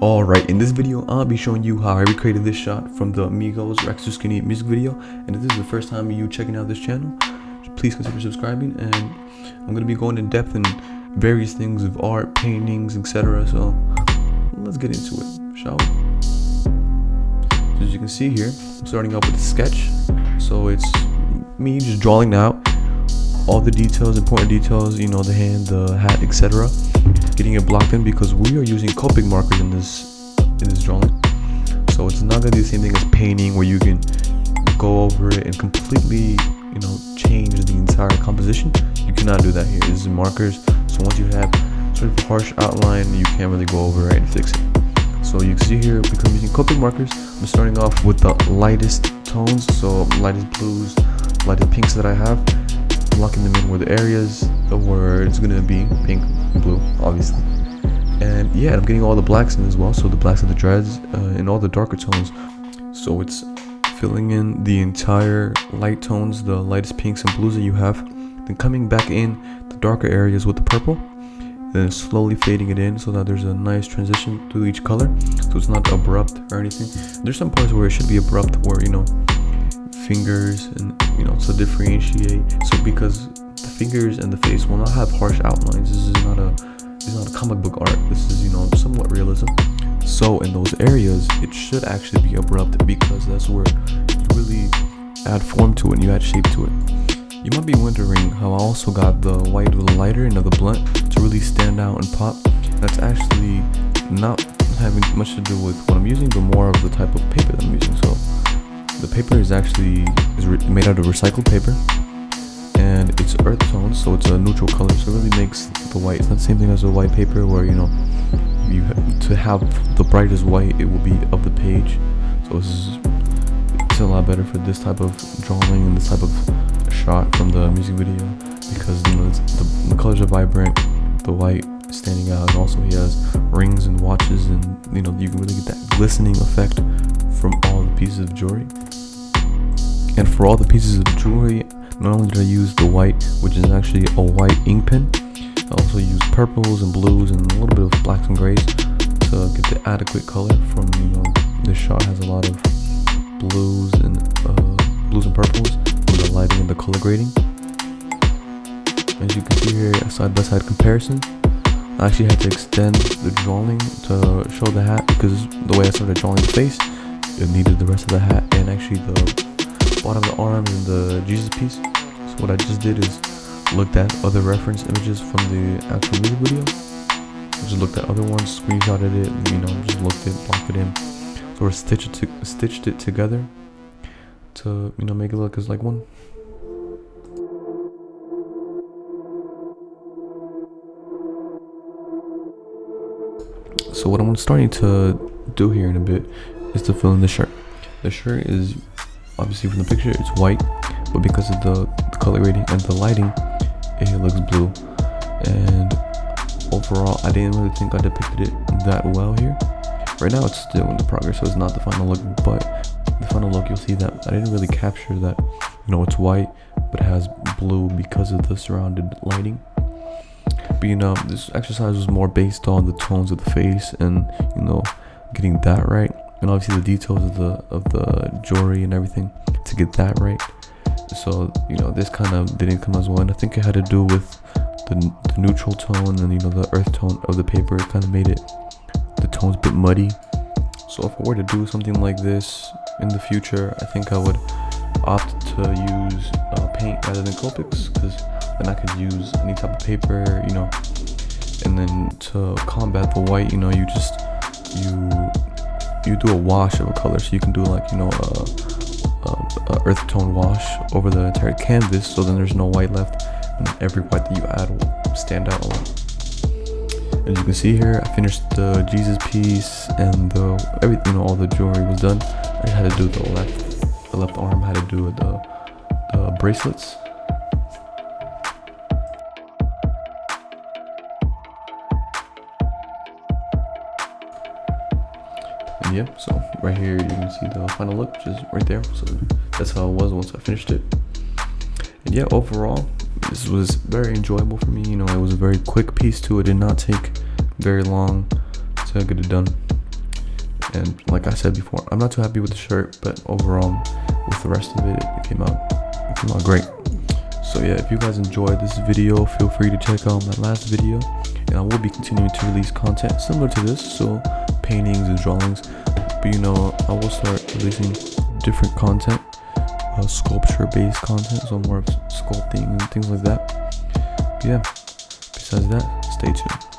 Alright, in this video, I'll be showing you how I recreated this shot from the Amigos Rex Too Skinny music video. And if this is the first time you checking out this channel, please consider subscribing. And I'm going to be going in depth in various things of art, paintings, etc. So let's get into it, shall we? So as you can see here, I'm starting off with a sketch. So it's me just drawing out all the details, important details, you know, the hand, the hat, etc. Getting it blocked in because we are using Copic markers in this drawing. So it's not gonna be the same thing as painting where you can go over it and completely, you know, change the entire composition. You cannot do that here. This is markers. So once you have sort of a harsh outline, you can't really go over it and fix it. So you can see here, because I'm using Copic markers, I'm starting off with the lightest tones. So lightest blues, lightest pinks that I have. Locking them in where the areas where it's gonna be pink and blue, obviously. And yeah, I'm getting all the blacks in as well, so the blacks of the dreads and all the darker tones. So it's filling in the entire light tones, the lightest pinks and blues that you have, then coming back in the darker areas with the purple, then slowly fading it in so that there's a nice transition through each color, so it's not abrupt or anything. There's some parts where it should be abrupt, where, you know, fingers and, you know, to differentiate. So because the fingers and the face will not have harsh outlines, this is not a comic book art. This is, you know, somewhat realism. So in those areas it should actually be abrupt, because that's where you really add form to it and you add shape to it. You might be wondering how I also got the white of the lighter and of the blunt to really stand out and pop. That's actually not having much to do with what I'm using, but more of the type of paper that I'm using. So the paper is actually made out of recycled paper, and it's earth tones, so it's a neutral color, so it really makes the white. It's not the same thing as a white paper where, you know, to have the brightest white, it will be of the page. So it's a lot better for this type of drawing and this type of shot from the music video, because, you know, the colors are vibrant, the white is standing out, and also he has rings and watches, and, you know, you can really get that glistening effect from all the pieces of jewelry. And for all the pieces of jewelry, not only did I use the white, which is actually a white ink pen, I also used purples and blues and a little bit of blacks and grays to get the adequate color from, you know, this shot has a lot of blues and purples with the lighting and the color grading. As you can see here, a side-by-side comparison. I actually had to extend the drawing to show the hat, because the way I started drawing the face, it needed the rest of the hat and actually the bottom of the arms and the Jesus piece. So what I just did is looked at other reference images from the actual music video. I just looked at other ones, screenshotted it, you know, just looked it, blocked it in. So I stitched it together to, you know, make it look as like one. So what I'm starting to do here in a bit is to fill in the shirt. The shirt is obviously, from the picture it's white, but because of the color grading and the lighting, it looks blue. And overall, I didn't really think I depicted it that well here. Right now it's still in the progress, so it's not the final look, but the final look, you'll see that I didn't really capture that, you know, it's white but it has blue because of the surrounded lighting. But, you know, this exercise was more based on the tones of the face and, you know, getting that right, and obviously the details of the jewelry and everything to get that right. So, you know, this kind of didn't come as well, and I think it had to do with the neutral tone and, you know, the earth tone of the paper. It kind of made the tones a bit muddy. So if I were to do something like this in the future, I think I would opt to use paint rather than Copics, because then I could use any type of paper, you know. And then to combat the white, you know, you do a wash of a color. So you can do, like, you know, a earth tone wash over the entire canvas, so then there's no white left, and every white that you add will stand out a lot. As you can see here, I finished the Jesus piece and everything, you know, all the jewelry was done. I just had to do the left arm, had to do the bracelets. And yeah, so right here you can see the final look, which is right there. So that's how it was once I finished it. And yeah, overall, this was very enjoyable for me. You know, it was a very quick piece too. It did not take very long to get it done. And like I said before, I'm not too happy with the shirt, but overall with the rest of it, it came out great. So yeah, if you guys enjoyed this video, feel free to check out my last video, and I will be continuing to release content similar to this, so paintings and drawings, but you know, I will start releasing different content, sculpture based content, so more of sculpting and things like that. But yeah, besides that, stay tuned.